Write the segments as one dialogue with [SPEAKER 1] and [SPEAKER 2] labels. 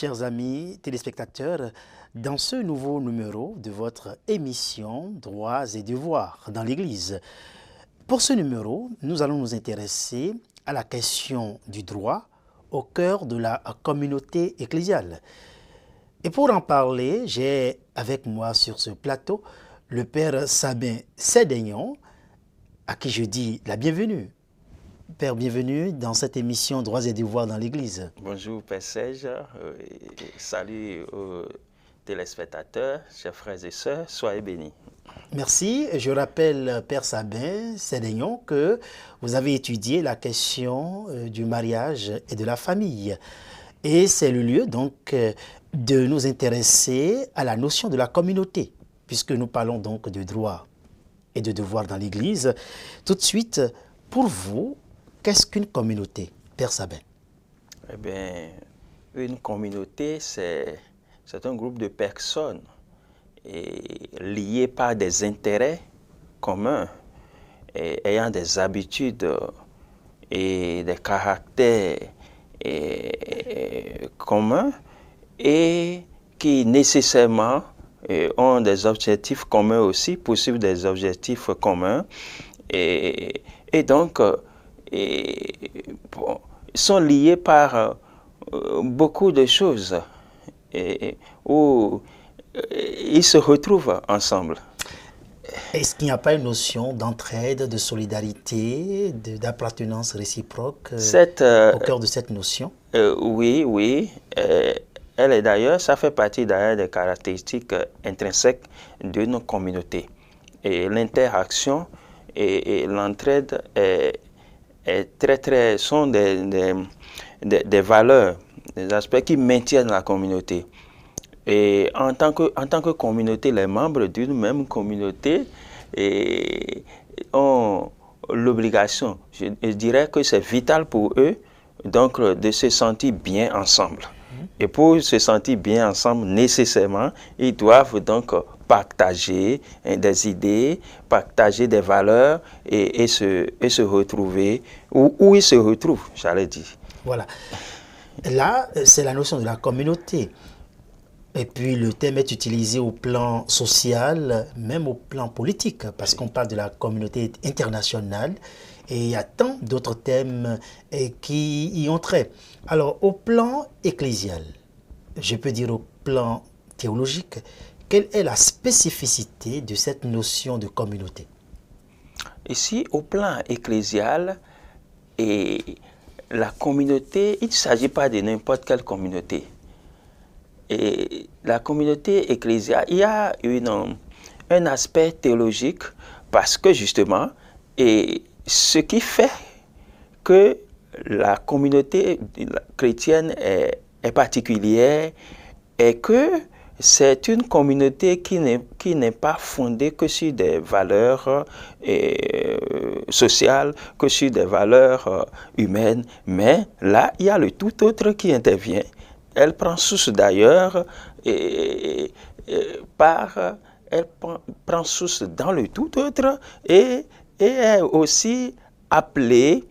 [SPEAKER 1] chers amis téléspectateurs, dans ce nouveau numéro de votre émission Droits et devoirs dans l'Église. Pour ce numéro, nous allons nous intéresser à la question du droit au cœur de la communauté ecclésiale. Et pour en parler, j'ai avec moi sur ce plateau le Père Sabin Sédénion, à qui je dis la bienvenue. Père, bienvenue dans cette émission Droits et devoirs dans l'Église.
[SPEAKER 2] Bonjour Père Serge, salut aux téléspectateurs, chers frères et sœurs, soyez bénis.
[SPEAKER 1] Merci. Je rappelle, Père Sabin Sédénion, que vous avez étudié la question du mariage et de la famille. Et c'est le lieu donc de nous intéresser à la notion de la communauté, puisque nous parlons donc de droits et de devoirs dans l'Église. Tout de suite, pour vous, qu'est-ce qu'une communauté, Père Sabin?
[SPEAKER 2] Eh bien, une communauté, c'est un groupe de personnes liées par des intérêts communs, et ayant des habitudes et des caractères communs et qui nécessairement ont des objectifs communs aussi, poursuivent des objectifs communs et donc sont liés par beaucoup de choses où ils se retrouvent ensemble.
[SPEAKER 1] Est-ce qu'il n'y a pas une notion d'entraide, de solidarité, d'appartenance réciproque au cœur de cette notion?
[SPEAKER 2] Oui. Elle est d'ailleurs, ça fait partie d'ailleurs des caractéristiques intrinsèques d'une communauté. Et l'interaction et l'entraide sont des valeurs, des aspects qui maintiennent la communauté. Et en tant que communauté, les membres d'une même communauté ont l'obligation, je dirais que c'est vital pour eux, donc de se sentir bien ensemble. Et pour se sentir bien ensemble, nécessairement, ils doivent donc partager des idées, partager des valeurs et se retrouver où ils se retrouvent, j'allais dire.
[SPEAKER 1] Voilà. Là, c'est la notion de la communauté. Et puis le thème est utilisé au plan social, même au plan politique, parce qu'on parle de la communauté internationale et il y a tant d'autres thèmes qui y ont trait. Alors au plan ecclésial, je peux dire au plan théologique, quelle est la spécificité de cette notion de communauté?
[SPEAKER 2] Ici, au plan ecclésial, la communauté, il ne s'agit pas de n'importe quelle communauté. Et la communauté ecclésiale, il y a un aspect théologique parce que justement, ce qui fait que la communauté chrétienne est particulière est que c'est une communauté qui n'est pas fondée que sur des valeurs sociales, que sur des valeurs humaines, mais là, il y a le tout autre qui intervient. Elle prend source d'ailleurs elle prend source dans le tout autre et est aussi appelée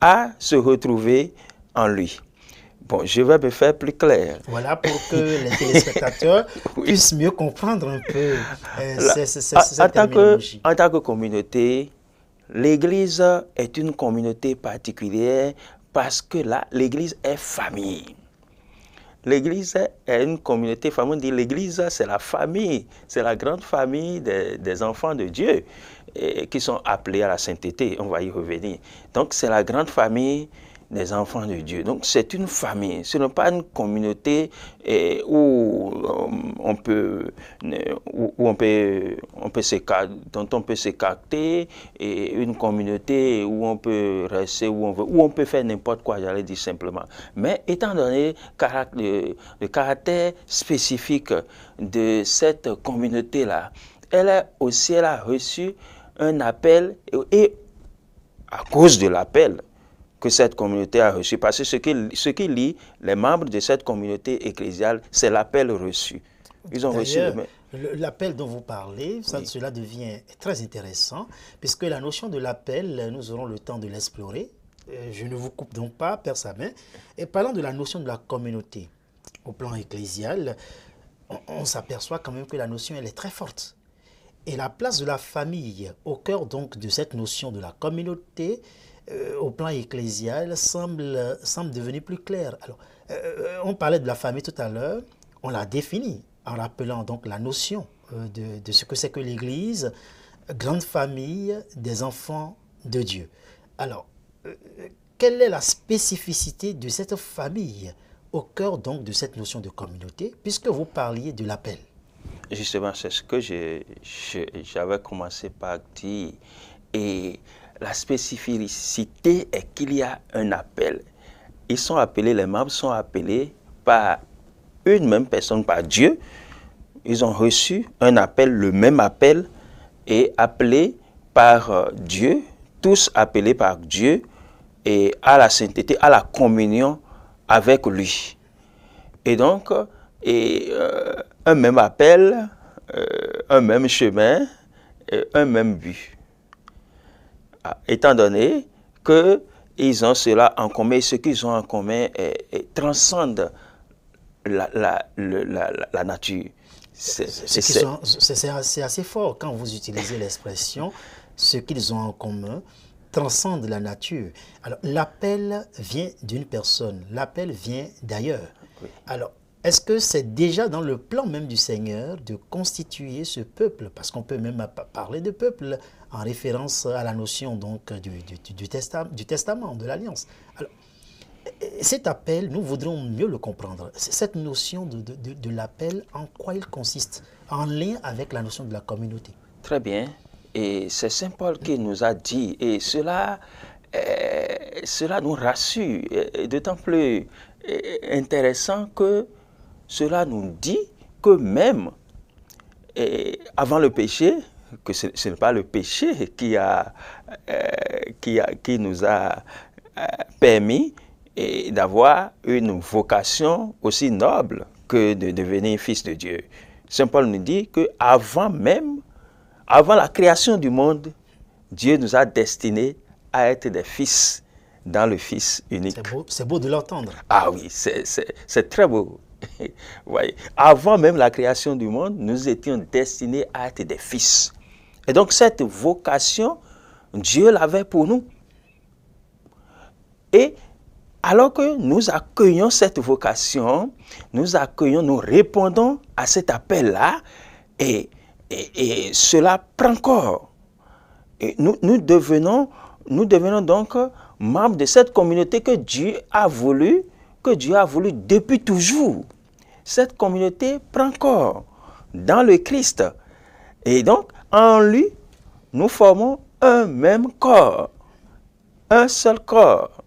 [SPEAKER 2] à se retrouver en lui. Bon, je vais me faire plus clair.
[SPEAKER 1] Voilà, pour que les téléspectateurs puissent mieux comprendre un peu cette terminologie.
[SPEAKER 2] En tant que communauté, l'Église est une communauté particulière parce que là, l'Église est famille. L'Église est une communauté famille. On dit l'Église, c'est la famille, c'est la grande famille des enfants de Dieu qui sont appelés à la sainteté. On va y revenir. Donc, c'est la grande famille des enfants de Dieu. Donc, c'est une famille. Ce n'est pas une communauté dont on peut s'écarter, et une communauté où on peut rester où on veut, où on peut faire n'importe quoi, j'allais dire simplement. Mais étant donné le caractère spécifique de cette communauté-là, elle a reçu un appel et à cause de l'appel que cette communauté a reçu. Parce que ce qui lie les membres de cette communauté ecclésiale, c'est l'appel reçu. Ils ont reçu
[SPEAKER 1] l'appel dont vous parlez, cela devient très intéressant, puisque la notion de l'appel, nous aurons le temps de l'explorer. Je ne vous coupe donc pas, Père Sabin. Et parlant de la notion de la communauté, au plan ecclésial, on s'aperçoit quand même que la notion, elle est très forte. Et la place de la famille au cœur donc de cette notion de la communauté au plan ecclésial semble devenir plus claire. Alors, on parlait de la famille tout à l'heure, on l'a définie en rappelant donc la notion de ce que c'est que l'Église, grande famille des enfants de Dieu. Alors, quelle est la spécificité de cette famille au cœur donc de cette notion de communauté, puisque vous parliez de l'appel?
[SPEAKER 2] Justement, c'est ce que j'avais commencé par dire. Et la spécificité est qu'il y a un appel. Ils sont appelés, les membres sont appelés par une même personne, par Dieu. Ils ont reçu un appel, le même appel, et appelés par Dieu, tous appelés par Dieu, et à la sainteté, à la communion avec lui. Et donc, un même appel, un même chemin, un même but. Étant donné qu'ils ont cela en commun, et ce qu'ils ont en commun transcende la nature.
[SPEAKER 1] C'est assez fort quand vous utilisez l'expression « ce qu'ils ont en commun transcende la nature ». Alors, l'appel vient d'une personne, l'appel vient d'ailleurs. Oui. Alors, est-ce que c'est déjà dans le plan même du Seigneur de constituer ce peuple? Parce qu'on peut même parler de peuple en référence à la notion donc du testament, de l'alliance. Alors, cet appel, nous voudrions mieux le comprendre. Cette notion de l'appel, en quoi il consiste? En lien avec la notion de la communauté.
[SPEAKER 2] Très bien. Et c'est Saint Paul qui nous a dit, et cela nous rassure, d'autant plus intéressant que cela nous dit que même avant le péché, que ce n'est pas le péché qui nous a permis d'avoir une vocation aussi noble que de devenir fils de Dieu. Saint Paul nous dit qu'avant la création du monde, Dieu nous a destinés à être des fils dans le Fils unique.
[SPEAKER 1] C'est beau de l'entendre.
[SPEAKER 2] Ah oui, c'est très beau. Voyez, avant même la création du monde, nous étions destinés à être des fils. Et donc cette vocation, Dieu l'avait pour nous. Et alors que nous accueillons cette vocation, nous répondons à cet appel-là, et cela prend corps. Et nous devenons donc membres de cette communauté que Dieu a voulu depuis toujours. Cette communauté prend corps dans le Christ. Et donc, en lui, nous formons un même corps, un seul corps.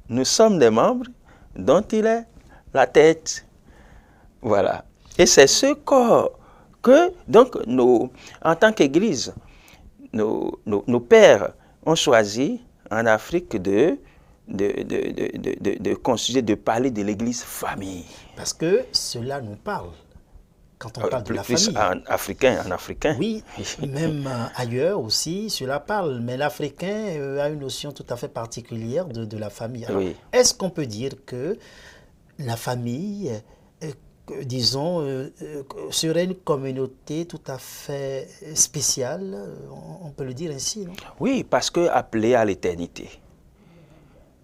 [SPEAKER 2] Nous sommes des membres dont il est la tête. Voilà. Et c'est ce corps que, donc, en tant qu'Église, nos pères ont choisi en Afrique de considérer, de parler de l'Église famille.
[SPEAKER 1] Parce que cela nous parle quand on parle de la famille.
[SPEAKER 2] En africain.
[SPEAKER 1] Oui, même ailleurs aussi, cela parle. Mais l'Africain a une notion tout à fait particulière de la famille. Alors, oui. Est-ce qu'on peut dire que la famille, disons, serait une communauté tout à fait spéciale? On peut le dire ainsi, non?
[SPEAKER 2] Oui, parce que appelée à l'éternité.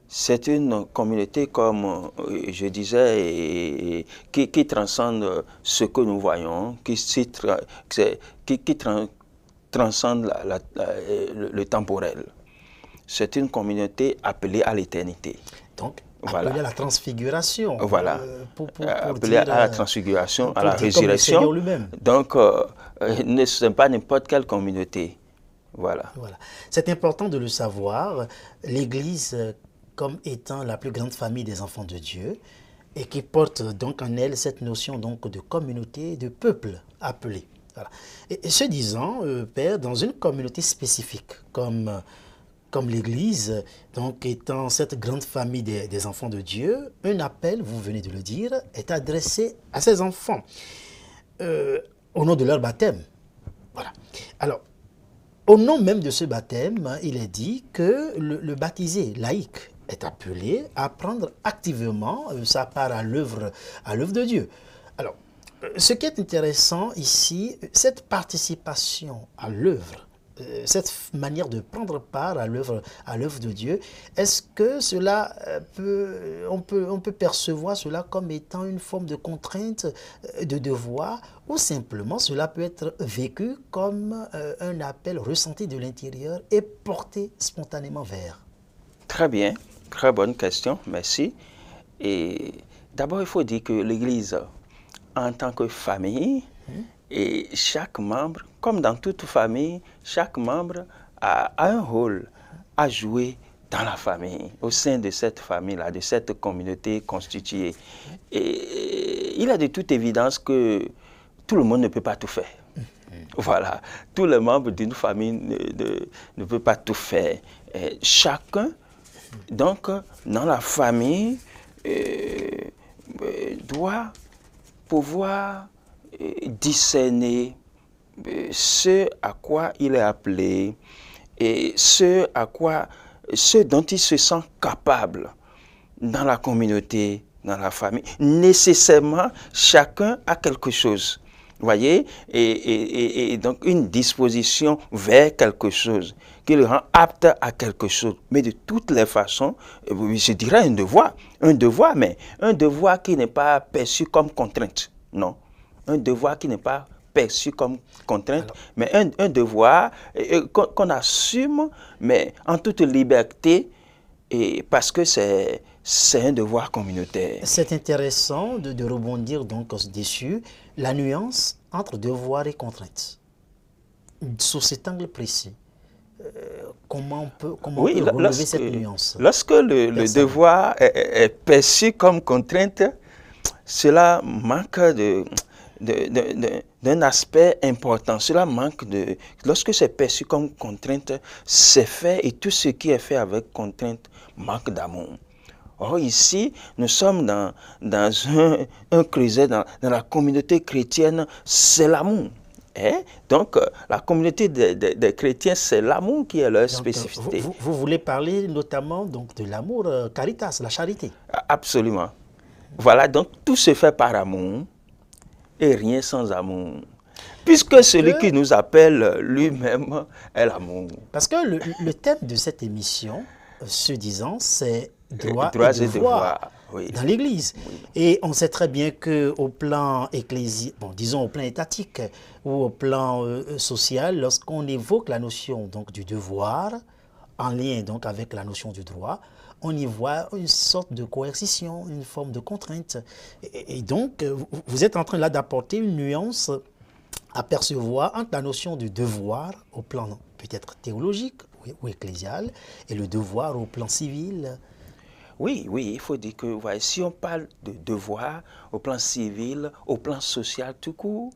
[SPEAKER 2] C'est une communauté, comme je disais, qui transcende ce que nous voyons, qui transcende le temporel. C'est une communauté appelée à l'éternité.
[SPEAKER 1] Donc, appelée à la transfiguration.
[SPEAKER 2] Voilà.
[SPEAKER 1] Pour
[SPEAKER 2] appelée
[SPEAKER 1] dire,
[SPEAKER 2] à la transfiguration, à la résurrection. Donc, ce n'est pas n'importe quelle communauté. Voilà.
[SPEAKER 1] C'est important de le savoir. L'Église, comme étant la plus grande famille des enfants de Dieu, et qui porte donc en elle cette notion donc de communauté, de peuple appelé. Voilà. Et ce disant, Père, dans une communauté spécifique, comme l'Église, donc étant cette grande famille des enfants de Dieu, un appel, vous venez de le dire, est adressé à ces enfants au nom de leur baptême. Voilà. Alors, au nom même de ce baptême, il est dit que le baptisé laïque est appelé à prendre activement sa part à l'œuvre de Dieu. Alors, ce qui est intéressant ici, cette participation à l'œuvre, cette manière de prendre part à l'œuvre de Dieu, est-ce que cela on peut percevoir cela comme étant une forme de contrainte, de devoir, ou simplement cela peut être vécu comme un appel ressenti de l'intérieur et porté spontanément vers?
[SPEAKER 2] Très bien, très bonne question, merci. Et d'abord, il faut dire que l'Église, en tant que famille, et chaque membre, comme dans toute famille, chaque membre a un rôle à jouer dans la famille, au sein de cette famille-là, de cette communauté constituée. Et il est de toute évidence que tout le monde ne peut pas tout faire. Voilà, tous les membres d'une famille ne peuvent pas tout faire. Et chacun, donc, dans la famille, doit pouvoir discerner ce à quoi il est appelé et ce dont il se sent capable dans la communauté, dans la famille. Nécessairement, chacun a quelque chose. Vous voyez, et donc une disposition vers quelque chose qui le rend apte à quelque chose. Mais de toutes les façons, je dirais un devoir, mais un devoir qui n'est pas perçu comme contrainte. Non, un devoir qui n'est pas perçu comme contrainte, alors, mais un devoir qu'on assume, mais en toute liberté, et parce que c'est un devoir communautaire.
[SPEAKER 1] C'est intéressant de rebondir donc dessus, la nuance entre devoir et contrainte. Sous cet angle précis, comment on peut relever cette nuance?
[SPEAKER 2] Lorsque le devoir est perçu comme contrainte, cela manque d'un aspect important. Cela manque de... Lorsque c'est perçu comme contrainte, c'est fait, et tout ce qui est fait avec contrainte manque d'amour. Or ici, nous sommes dans un creuset, dans la communauté chrétienne, c'est l'amour. Donc, la communauté des chrétiens, c'est l'amour qui est leur spécificité.
[SPEAKER 1] Vous voulez parler notamment donc, de l'amour caritas, la charité?
[SPEAKER 2] Absolument. Voilà, donc tout se fait par amour et rien sans amour. Puisque celui qui nous appelle lui-même est l'amour.
[SPEAKER 1] Parce que le thème de cette émission, ce disant, c'est droits et devoirs oui. Dans l'Église. Oui. Et on sait très bien qu'au plan ecclésial, bon, disons au plan étatique ou au plan social, lorsqu'on évoque la notion donc, du devoir, en lien donc avec la notion du droit, on y voit une sorte de coercition, une forme de contrainte. Et donc, vous êtes en train là d'apporter une nuance à percevoir entre la notion du devoir au plan peut-être théologique ou ecclésial et le devoir au plan civil.
[SPEAKER 2] Oui, il faut dire que ouais, si on parle de devoir au plan civil, au plan social tout court,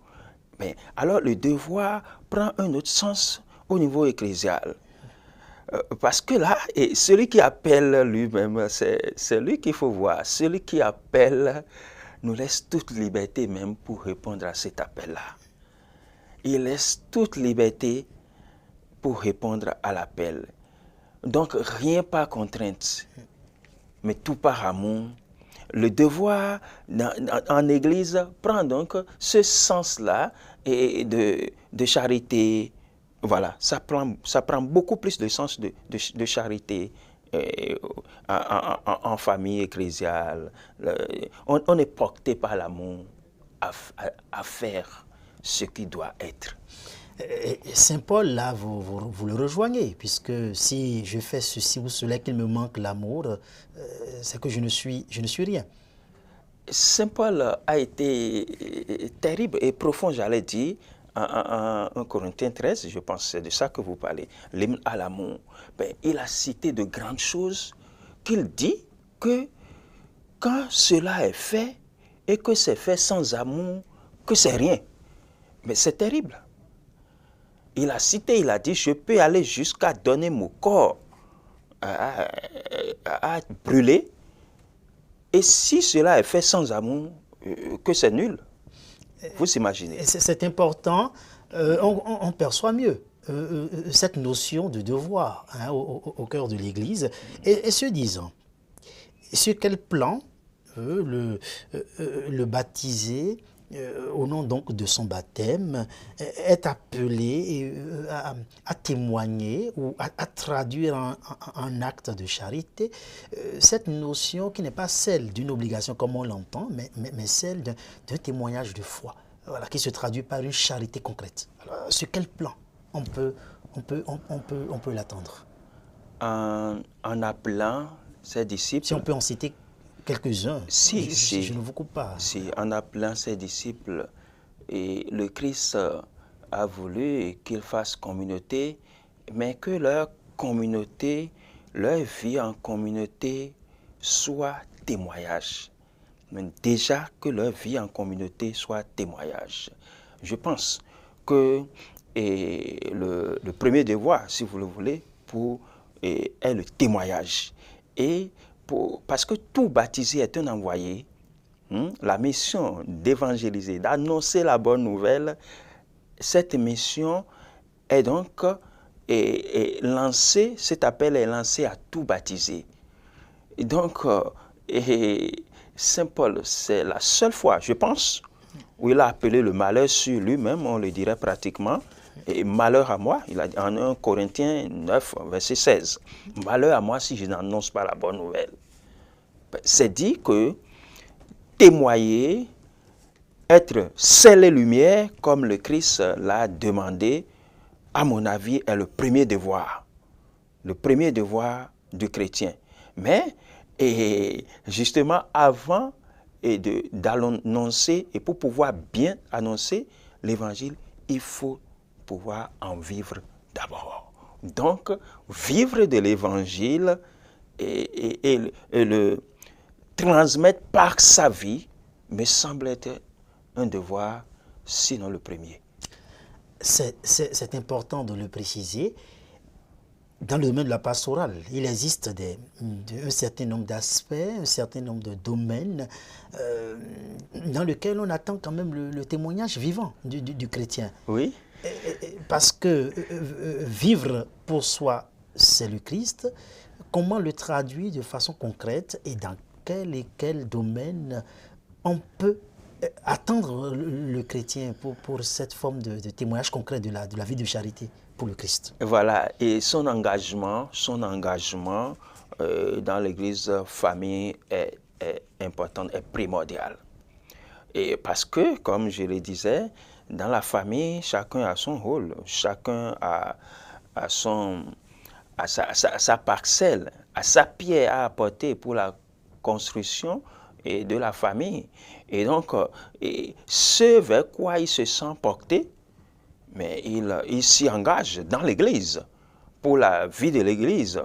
[SPEAKER 2] mais alors le devoir prend un autre sens au niveau ecclésial. Parce que là, et celui qui appelle lui-même, c'est lui qu'il faut voir. Celui qui appelle nous laisse toute liberté même pour répondre à cet appel-là. Il laisse toute liberté pour répondre à l'appel. Donc, rien par contrainte, mais tout par amour. Le devoir en Église prend donc ce sens-là de charité. Voilà, ça prend beaucoup plus de sens de charité en famille ecclésiale. On est porté par l'amour à faire ce qui doit être.
[SPEAKER 1] Saint Paul, là, vous le rejoignez, puisque si je fais ceci ou cela, qu'il me manque l'amour, c'est que je ne suis rien.
[SPEAKER 2] Saint Paul a été terrible et profond, j'allais dire, en 1 Corinthiens 13, je pense que c'est de ça que vous parlez, l'hymne à l'amour. Ben, il a cité de grandes choses qu'il dit que quand cela est fait et que c'est fait sans amour, que c'est rien. Mais c'est terrible. Il a cité, il a dit, je peux aller jusqu'à donner mon corps à brûler. Et si cela est fait sans amour, que c'est nul. Vous imaginez.
[SPEAKER 1] C'est important, on perçoit mieux cette notion de devoir hein, au cœur de l'Église. Et ce disant, sur quel plan le baptisé, au nom donc de son baptême, est appelé à témoigner ou à traduire en acte de charité cette notion qui n'est pas celle d'une obligation comme on l'entend, mais celle d'un témoignage de foi, voilà, qui se traduit par une charité concrète. Alors, sur quel plan on peut l'attendre?
[SPEAKER 2] En appelant ses disciples.
[SPEAKER 1] Si on peut en citer quelques-uns, je ne vous coupe pas.
[SPEAKER 2] Si, en appelant ses disciples, et le Christ a voulu qu'ils fassent communauté, mais que leur communauté, leur vie en communauté soit témoignage. Mais déjà que leur vie en communauté soit témoignage. Je pense que le premier devoir, si vous le voulez, est le témoignage. Parce que tout baptisé est un envoyé, la mission d'évangéliser, d'annoncer la bonne nouvelle, cette mission est donc lancée, cet appel est lancé à tout baptisé. Et donc, Saint Paul, c'est la seule fois, je pense, où il a appelé le malheur sur lui-même, on le dirait pratiquement, et malheur à moi, il a dit en 1 Corinthiens 9, verset 16, malheur à moi si je n'annonce pas la bonne nouvelle. C'est dit que témoigner, être sel et lumière, comme le Christ l'a demandé, à mon avis, est le premier devoir du chrétien. Mais, justement, avant d'annoncer, et pour pouvoir bien annoncer l'évangile, il faut pouvoir en vivre d'abord. Donc, vivre de l'évangile et le transmettre par sa vie me semble être un devoir, sinon le premier.
[SPEAKER 1] C'est important de le préciser. Dans le domaine de la pastorale, il existe un certain nombre d'aspects, un certain nombre de domaines dans lesquels on attend quand même le témoignage vivant du chrétien.
[SPEAKER 2] Oui.
[SPEAKER 1] Parce que vivre pour soi, c'est le Christ. Comment le traduire de façon concrète et dans quel domaine on peut attendre le chrétien pour cette forme de témoignage concret de la vie de charité pour le Christ?
[SPEAKER 2] Voilà, et son engagement dans l'église famille est important, est primordial. Et parce que, comme je le disais, dans la famille, chacun a son rôle, chacun a sa parcelle, a sa pierre à apporter pour la construction de la famille. Et donc, ce vers quoi il se sent porté, mais il s'y engage dans l'Église, pour la vie de l'Église,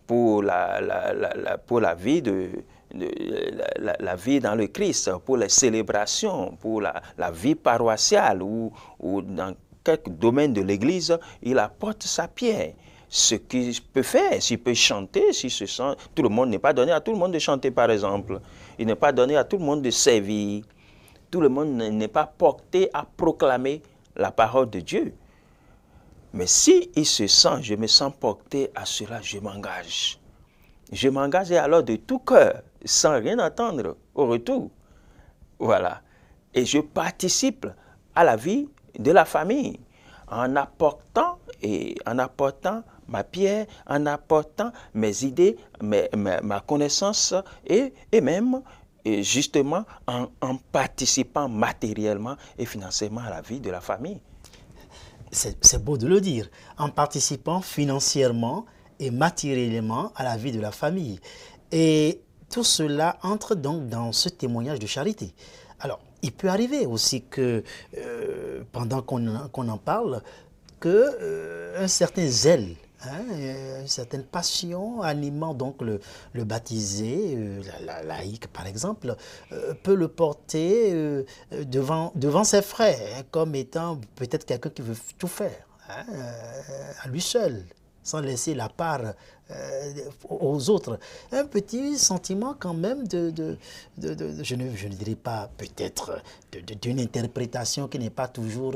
[SPEAKER 2] pour la vie la vie dans le Christ, pour les célébrations, pour la vie paroissiale ou dans quelques domaines de l'Église, il apporte sa pierre. Ce qu'il peut faire, s'il peut chanter, s'il se sent... Tout le monde n'est pas donné à tout le monde de chanter, par exemple. Il n'est pas donné à tout le monde de servir. Tout le monde n'est pas porté à proclamer la parole de Dieu. Mais si il se sent, je me sens porté à cela, je m'engage. Je m'engage alors de tout cœur, sans rien attendre au retour. Voilà. Et je participe à la vie de la famille en apportant ma pierre, en apportant mes idées, ma connaissance et même justement en participant matériellement et financièrement à la vie de la famille.
[SPEAKER 1] C'est beau de le dire, en participant financièrement et matériellement à la vie de la famille. Et tout cela entre donc dans ce témoignage de charité. Alors, il peut arriver aussi que, pendant qu'on en parle, qu'un certain zèle, une certaine passion animant donc le baptisé, la laïque par exemple, peut le porter devant ses frères, comme étant peut-être quelqu'un qui veut tout faire, à lui seul, sans laisser la part aux autres. Un petit sentiment quand même je ne dirais pas peut-être d'une interprétation qui n'est pas toujours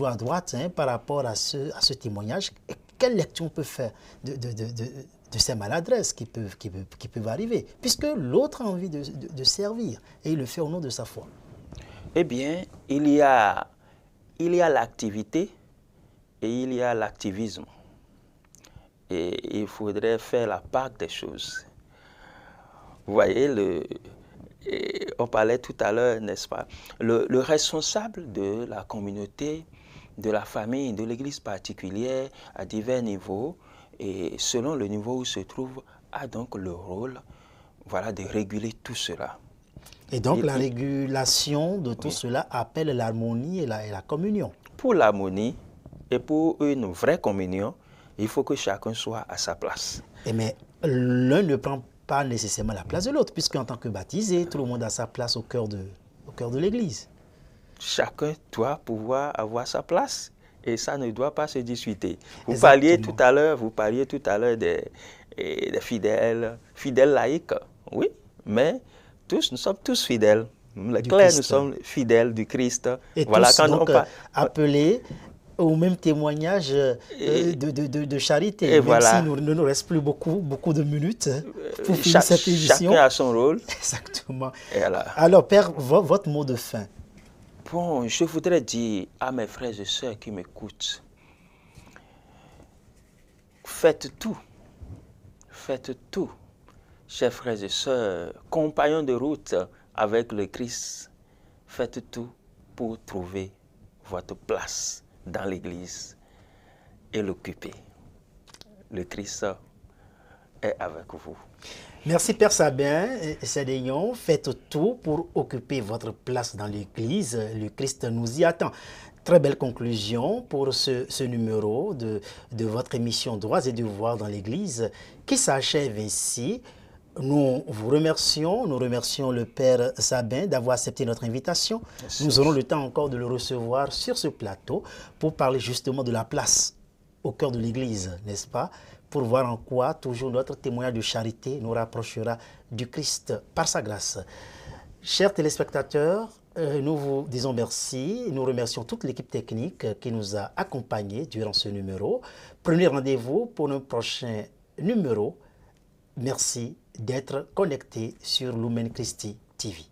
[SPEAKER 1] à droite par rapport à ce témoignage. Quelle lecture on peut faire de ces maladresses qui peuvent arriver, puisque l'autre a envie de servir et il le fait au nom de sa foi.
[SPEAKER 2] Eh bien, il y a l'activité et il y a l'activisme. Et il faudrait faire la part des choses. Vous voyez, on parlait tout à l'heure, n'est-ce pas, le responsable de la communauté, de la famille, de l'église particulière, à divers niveaux, et selon le niveau où il se trouve, a donc le rôle, voilà, de réguler tout cela.
[SPEAKER 1] Et donc la régulation de tout cela appelle l'harmonie et la communion.
[SPEAKER 2] Pour l'harmonie et pour une vraie communion, il faut que chacun soit à sa place.
[SPEAKER 1] Mais l'un ne prend pas nécessairement la place de l'autre, puisque en tant que baptisé, tout le monde a sa place au cœur de l'Église.
[SPEAKER 2] Chacun doit pouvoir avoir sa place et ça ne doit pas se discuter. Vous
[SPEAKER 1] Exactement.
[SPEAKER 2] parliez tout à l'heure des fidèles laïcs, oui, mais nous sommes tous fidèles. Les clercs, nous sommes fidèles du Christ.
[SPEAKER 1] Et
[SPEAKER 2] voilà,
[SPEAKER 1] tous donc appelés au même témoignage de charité.
[SPEAKER 2] Et
[SPEAKER 1] même
[SPEAKER 2] voilà.
[SPEAKER 1] s'il ne nous reste plus beaucoup de minutes pour finir cette émission.
[SPEAKER 2] Chacun a son rôle.
[SPEAKER 1] Exactement.
[SPEAKER 2] Et voilà.
[SPEAKER 1] Alors, Père, votre mot de fin.
[SPEAKER 2] Bon, je voudrais dire à mes frères et sœurs qui m'écoutent, faites tout, chers frères et sœurs, compagnons de route avec le Christ, faites tout pour trouver votre place dans l'Église et l'occuper. Le Christ est avec vous.
[SPEAKER 1] Merci Père Sabin et Sédéon. Faites tout pour occuper votre place dans l'Église. Le Christ nous y attend. Très belle conclusion pour ce numéro de votre émission Droits et devoirs dans l'Église qui s'achève ici. Nous vous remercions, le Père Sabin d'avoir accepté notre invitation. Merci. Nous aurons le temps encore de le recevoir sur ce plateau pour parler justement de la place au cœur de l'Église, n'est-ce pas? Pour voir en quoi toujours notre témoignage de charité nous rapprochera du Christ par sa grâce. Chers téléspectateurs, nous vous disons merci. Nous remercions toute l'équipe technique qui nous a accompagnés durant ce numéro. Prenez rendez-vous pour un prochain numéro. Merci d'être connecté sur Lumen Christi TV.